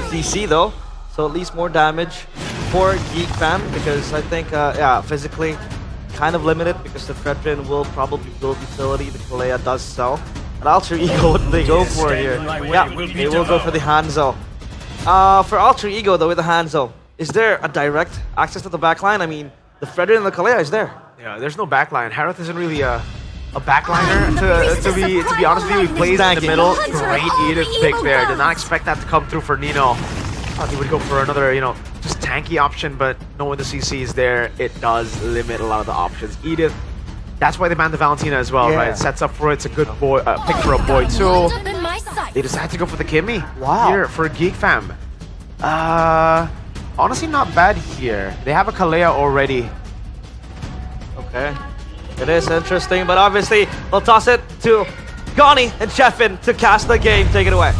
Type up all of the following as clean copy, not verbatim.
CC though, so at least more damage for Geekfam because I think, yeah, physically kind of limited because the Fredrin will probably build utility. The Kalea does sell. But Alter Ego, what do they go for here? Yeah, they will go for the Hanzo. For Alter Ego though, with the Hanzo, is there a direct access to the backline? I mean, the Fredrin and the Kalea is there. Yeah, there's no backline. Harith isn't really a backliner, to be honest with you. He plays in the middle. Great Edith pick there. Did not expect that to come through for Nino. Thought he would go for another, just tanky option, but knowing the CC is there, it does limit a lot of the options. Edith, that's why they banned the Valentina as well, right? It sets up for it. It's a good boy pick for a boy too. They decided to go for the Kimmy here for Geekfam. Honestly, not bad here. They have a Kalea already. Okay. It is interesting, but obviously we'll toss it to Gani and Chefin to cast the game. Take it away.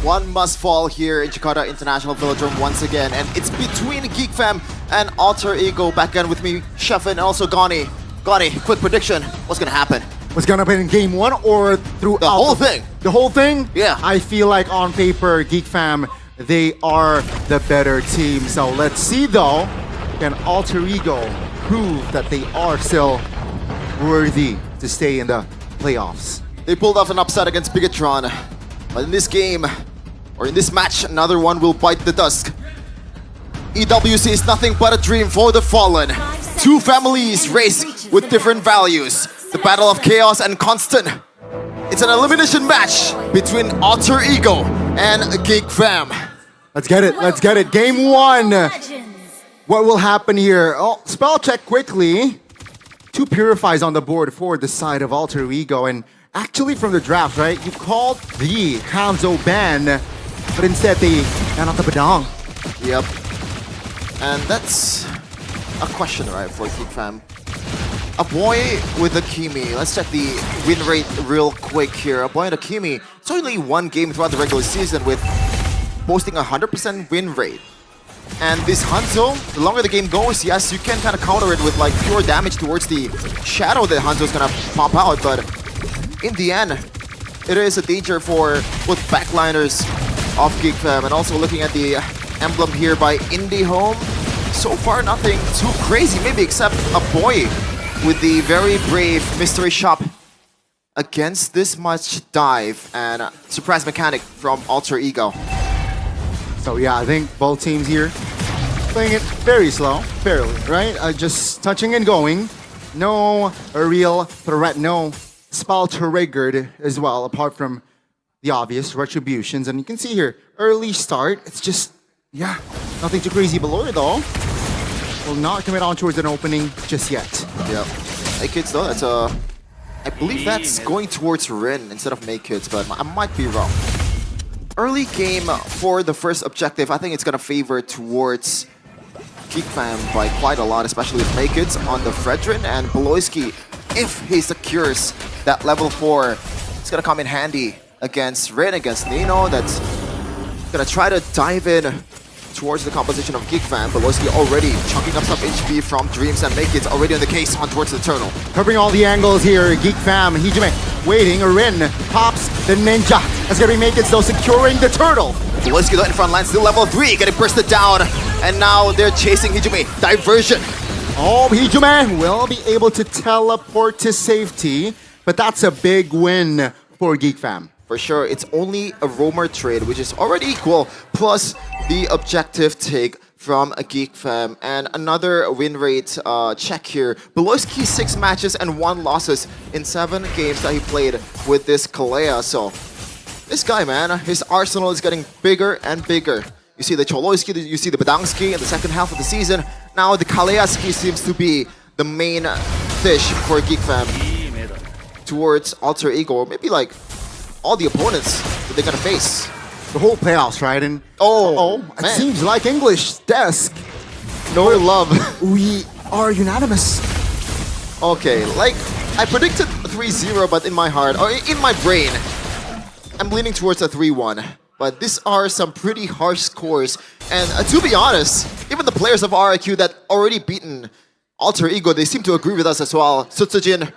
One must fall here in Jakarta International Velodrome once again, and it's between Geekfam and Alter Ego. Back in with me, Chefin, and also Gani. Gani, quick prediction. What's gonna happen? What's gonna happen in game one or throughout the whole thing? The whole thing? Yeah. I feel like on paper, Geekfam, they are the better team. So let's see though, can Alter Ego prove that they are still worthy to stay in the playoffs? They pulled off an upset against Bigatron, but in this game, or in this match, another one will bite the dust. EWC is nothing but a dream for the fallen. Two families race with different values. The battle of chaos and constant. It's an elimination match between Alter Ego and Geekfam. Let's get it, let's get it. Game one. What will happen here? Oh, spell check quickly. Two Purifies on the board for the side of Alter Ego. And actually from the draft, right, you called the Hanzo ban, but instead they ran out the Badang. Yep. And that's a question, right, for Geekfam. A boy with a Kimi. Let's check the win rate real quick here. A boy and a Kimi. It's only one game throughout the regular season with boasting a 100% win rate. And this Hanzo, the longer the game goes, yes, you can kind of counter it with like pure damage towards the shadow that Hanzo's gonna pop out, but in the end, it is a danger for both backliners of Geekfam. And also looking at the emblem here by IndieHome, so far nothing too crazy, maybe except a boy with the very brave Mystery Shop against this much dive and surprise mechanic from Alter Ego. So yeah, I think both teams here playing it very slow, fairly, right? Just touching and going. No real threat, no spell triggered as well, apart from the obvious retributions. And you can see here, early start, it's just, yeah, nothing too crazy below it though. Will not commit on towards an opening just yet. Yeah. Hey kids though, that's I believe that's going towards Rin instead of Make Kids, but I might be wrong. Early game for the first objective, I think it's gonna favor towards Geekfam by quite a lot, especially with Make Kids on the Fredrin, and Beloyski, if he secures that level 4, it's gonna come in handy against Rin, against Nino, that's gonna try to dive in towards the composition of Geekfam. Beloyski already chunking up some HP from Dreams, and Make It's already on the case on towards the Eternal. Covering all the angles here, Geekfam, Hijime waiting, Rin pops the Ninja. That's gonna be Make It though, securing the Turtle. Beloyski though in front line, still level 3, getting bursted down, and now they're chasing Hijime. Diversion. Oh, Hijime will be able to teleport to safety, but that's a big win for Geekfam. For sure, it's only a roamer trade, which is already equal, plus the objective take from a Geekfam. And another win rate check here. Beloyski 6 matches and 1 losses in 7 games that he played with this Kalea. So this guy, man, his arsenal is getting bigger and bigger. You see the Choloyski, you see the Badangski in the second half of the season. Now the Kaleaski seems to be the main fish for Geekfam towards Alter Ego, or maybe like all the opponents that they're gonna face. The whole playoffs, right? And it man. seems like English desk. No love. We are unanimous. Okay, like I predicted 3-0, but in my heart, or in my brain, I'm leaning towards a 3-1. But these are some pretty harsh scores. And to be honest, even the players of RIQ that already beaten Alter Ego, they seem to agree with us as well. Sutsujin,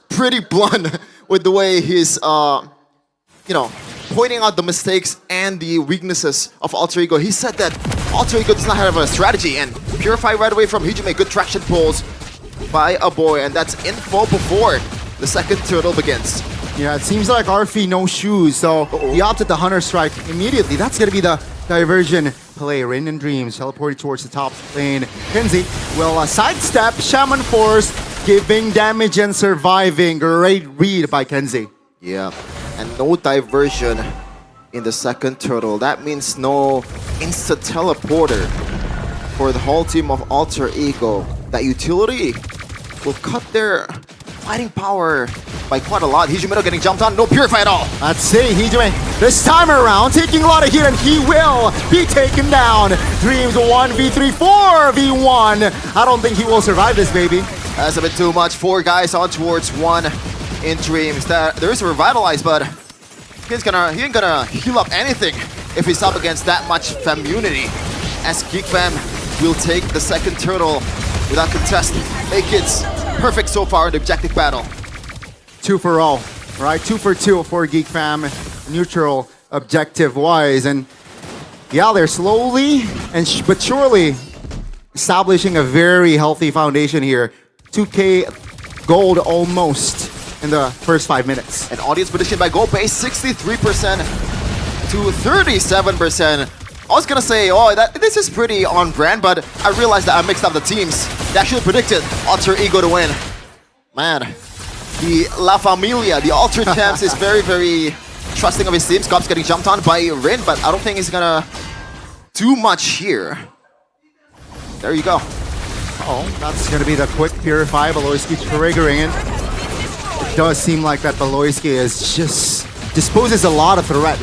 pretty blunt with the way he's, pointing out the mistakes and the weaknesses of Alter Ego. He said that Alter Ego does not have a strategy, and Purify right away from Hijime. Good traction pulls by a boy, and that's info before the second turtle begins. Yeah, it seems like Arfi no shoes, so he opted the Hunter Strike immediately. That's going to be the diversion play. Rain and Dreams teleporting towards the top lane. Kenzie will sidestep Shaman Force, giving damage and surviving. Great read by Kenzie. Yeah, and no diversion in the second turtle. That means no instant teleporter for the whole team of Alter Ego. That utility will cut their fighting power by quite a lot. Hijime getting jumped on, no Purify at all. Let's see, Hijime this time around taking a lot of hit, and he will be taken down. Dreams 1v3, 4v1. I don't think he will survive this, baby. That's a bit too much. 4 guys on towards 1 in Dreams. There is a Revitalize, but he ain't gonna heal up anything if he's up against that much Famunity. As Geekfam will take the second turtle without contest. Make it perfect so far in the objective battle. 2 for 0, right? 2 for 2 for Geek Fam, neutral objective-wise. And yeah, they're slowly but surely establishing a very healthy foundation here. 2K gold almost in the first 5 minutes. An audience prediction by GoPay, 63% to 37%. I was gonna say, oh, this is pretty on brand, but I realized that I mixed up the teams. They actually predicted Alter Ego to win. Man, the La Familia, the Alter Champs, is very, very trusting of his team. Scops getting jumped on by Rin, but I don't think he's gonna do much here. There you go. Oh, that's gonna be the quick Purify. Beloyski triggering it. It does seem like that Beloyski is just disposes a lot of threat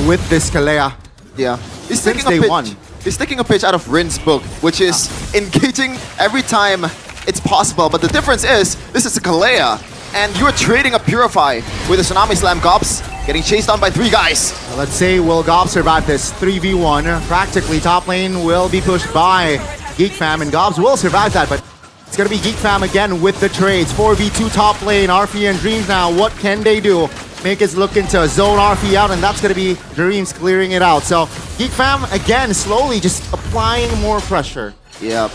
with this Kalea. Yeah. He's Since taking a day pitch. one. He's taking a pitch out of Rin's book, which is engaging every time it's possible. But the difference is, this is a Kalea, and you're trading a Purify with a Tsunami Slam. Gobs getting chased on by 3 guys. Let's see, will Gob survive this 3v1? Practically, top lane will be pushed by Geek Fam, and Gobs will survive that, but it's gonna be Geek Fam again with the trades. 4v2 top lane, Arfi and Dreams now. What can they do? Make us look into zone Arfi out, and that's gonna be Dreams clearing it out. So Geek Fam again slowly just applying more pressure. Yeah.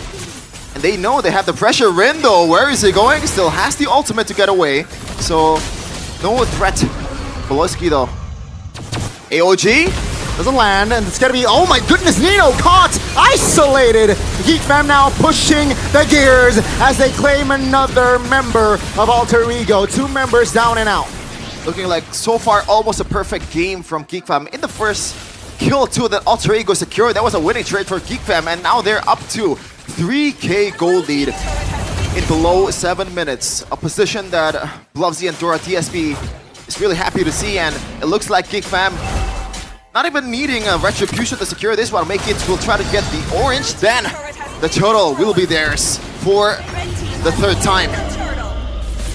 And they know they have the pressure. Rin though, where is he going? Still has the ultimate to get away. So no threat. Beloyski though. AOG? Doesn't land, and it's gonna be, oh my goodness, Nino caught, isolated. Geek Fam now pushing the gears as they claim another member of Alter Ego. 2 members down and out. Looking like so far almost a perfect game from Geekfam. In the first kill too that Alter Ego secured, that was a winning trade for Geekfam, and now they're up to 3K gold lead in below 7 minutes. A position that Blovsy and Dora TSP is really happy to see, and it looks like Geekfam not even needing a retribution to secure this one. Make it will try to get the orange, then the turtle will be theirs for the 3rd time.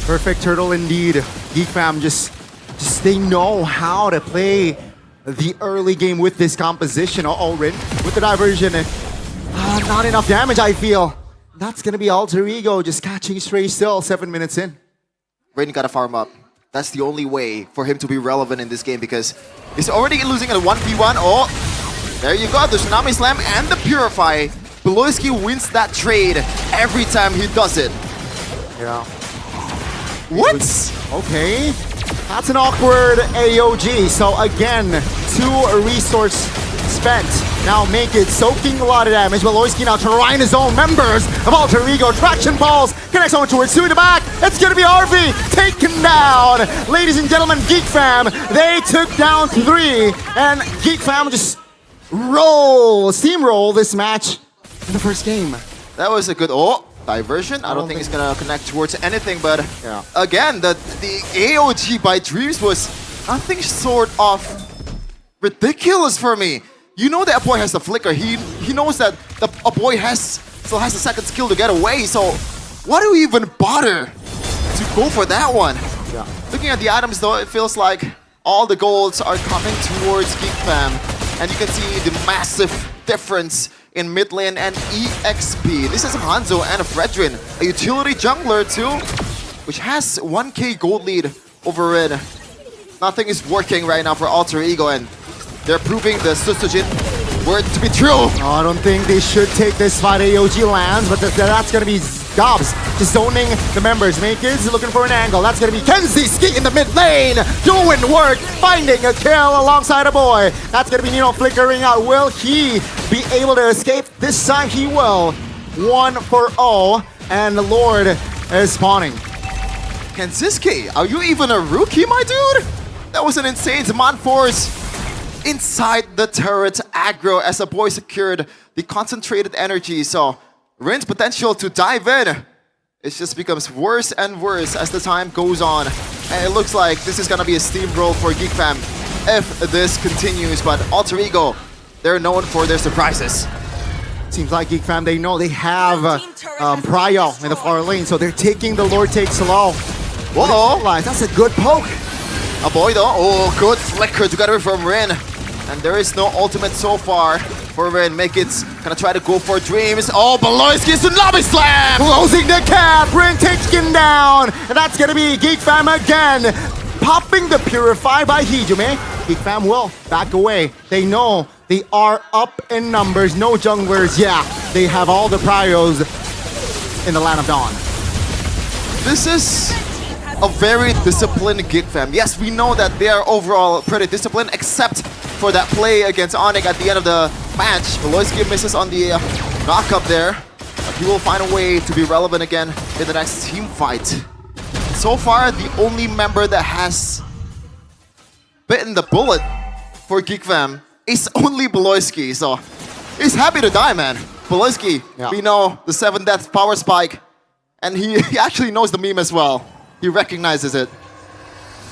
Perfect turtle indeed. Geek Fam just they know how to play the early game with this composition. Rin with the diversion. Not enough damage, I feel. That's gonna be Alter Ego just catching stray still 7 minutes in. Rin gotta farm up. That's the only way for him to be relevant in this game, because he's already losing in a 1v1. Oh, there you go, the Tsunami Slam and the Purify. Beloyski wins that trade every time he does it. Yeah. What? Okay. That's an awkward AOG. So again, 2 resource spent. Now make it soaking a lot of damage. Beloyski now trying his own members of Alter Ego. Traction balls. Connects on towards 2 in the back. It's going to be RV taken down. Ladies and gentlemen, Geek Fam, they took down 3. And Geek Fam just steamroll this match in the first game. That was a good diversion. I don't think it's gonna connect towards anything, but Yeah. again, the AOG by Dreams was nothing short of ridiculous for me. You know that Apoy has the flicker. He knows that the Apoy still has the second skill to get away. So why do we even bother to go for that one? Yeah. Looking at the items though, it feels like all the golds are coming towards Geekfam, and you can see the massive difference in mid lane and EXP. This is Hanzo and Fredrin, a utility jungler too, which has 1K gold lead over Red. Nothing is working right now for Alter Ego, and they're proving the Susujin word to be true. Oh, I don't think they should take this fight. AOG lands, but that's going to be Dobbs just zoning the members. Makids looking for an angle. That's going to be Kenzie Ski in the mid lane, doing work, finding a kill alongside a boy. That's going to be Nino flickering out. Will he be able to escape? This time he will. 1-0, and the Lord is spawning. Kenziski, are you even a rookie, my dude? That was an insane demand force inside the turret aggro as a boy secured the concentrated energy. So Rin's potential to dive in, it just becomes worse and worse as the time goes on. And it looks like this is gonna be a steamroll for Geekfam if this continues. But Alter Ego, they're known for their surprises. Seems like Geekfam, they know they have Pryo in the far lane, so they're taking the Lord Take Slow. Whoa! That's a good poke. A boy though, oh, good flicker together from Rin. And there is no ultimate so far for Rin. Makeit's gonna try to go for Dreams. Oh, Beloyski Tsunami Slam! Closing the cap, Rin taken down. And that's gonna be Geekfam again. Popping the Purify by Hijime. Geekfam will back away. They know they are up in numbers. No junglers, yeah. They have all the Pryos in the Land of Dawn. This is a very disciplined Geekfam. Yes, we know that they are overall pretty disciplined, except for that play against Onyx at the end of the match. Beloyski misses on the knock-up there. But he will find a way to be relevant again in the next team fight. So far, the only member that has bitten the bullet for Geekfam is only Beloyski. So he's happy to die, man. Beloyski, yeah. We know the 7 death power spike, and he actually knows the meme as well. He recognizes it.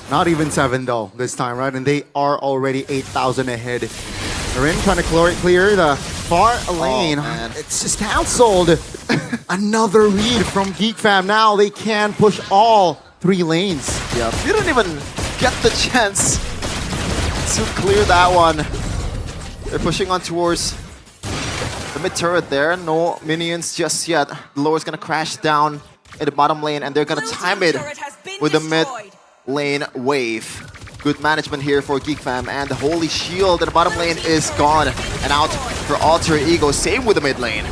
Not even 7 though this time, right? And they are already 8,000 ahead. Rin trying to clear the far lane. Man. It's just cancelled. Another read from Geekfam. Now they can push all 3 lanes. Yeah, you didn't even get the chance to clear that one. They're pushing on towards the mid turret there. No minions just yet. The lower's gonna crash down in the bottom lane, and they're gonna time it with the mid lane wave. Good management here for Geekfam, and the holy shield in the bottom lane is gone and out for Alter Ego. Same with the mid lane.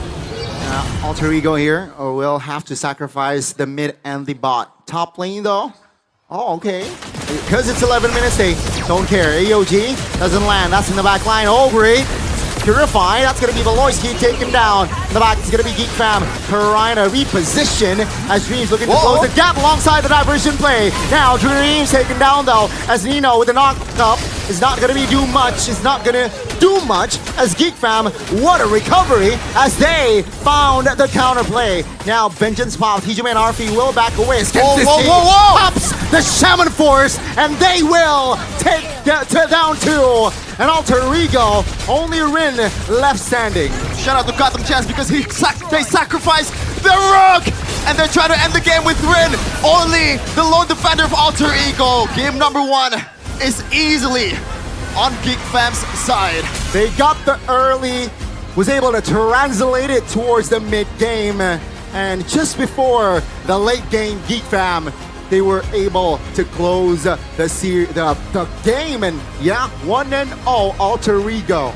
Alter Ego here will have to sacrifice the mid and the bot. Top lane though. Oh, okay. Because it's 11 minutes, they don't care. AOG doesn't land. That's in the back line. Oh, great. Purify, that's going to be Beloyski taken down. In the back, it's going to be Geekfam. Karina reposition as Dreams looking to close the gap alongside the diversion play. Now Dreams taken down though as Nino with the knock up is not going to be do much. It's not going to do much as Geekfam, what a recovery as they found the counterplay. Now Vengeance pops, Hijime and Arfi will back away. Whoa! Pops the Shaman Force and they will take down 2. And Alter Ego, only Rin left standing. Shout out to Gotham Chance because they sacrificed the Rook! And they're trying to end the game with Rin. Only the lone defender of Alter Ego. Game number 1 is easily on Geekfam's side. They got the early, was able to translate it towards the mid game. And just before the late game, Geekfam, they were able to close the game, and yeah, 1-0 Alter Ego.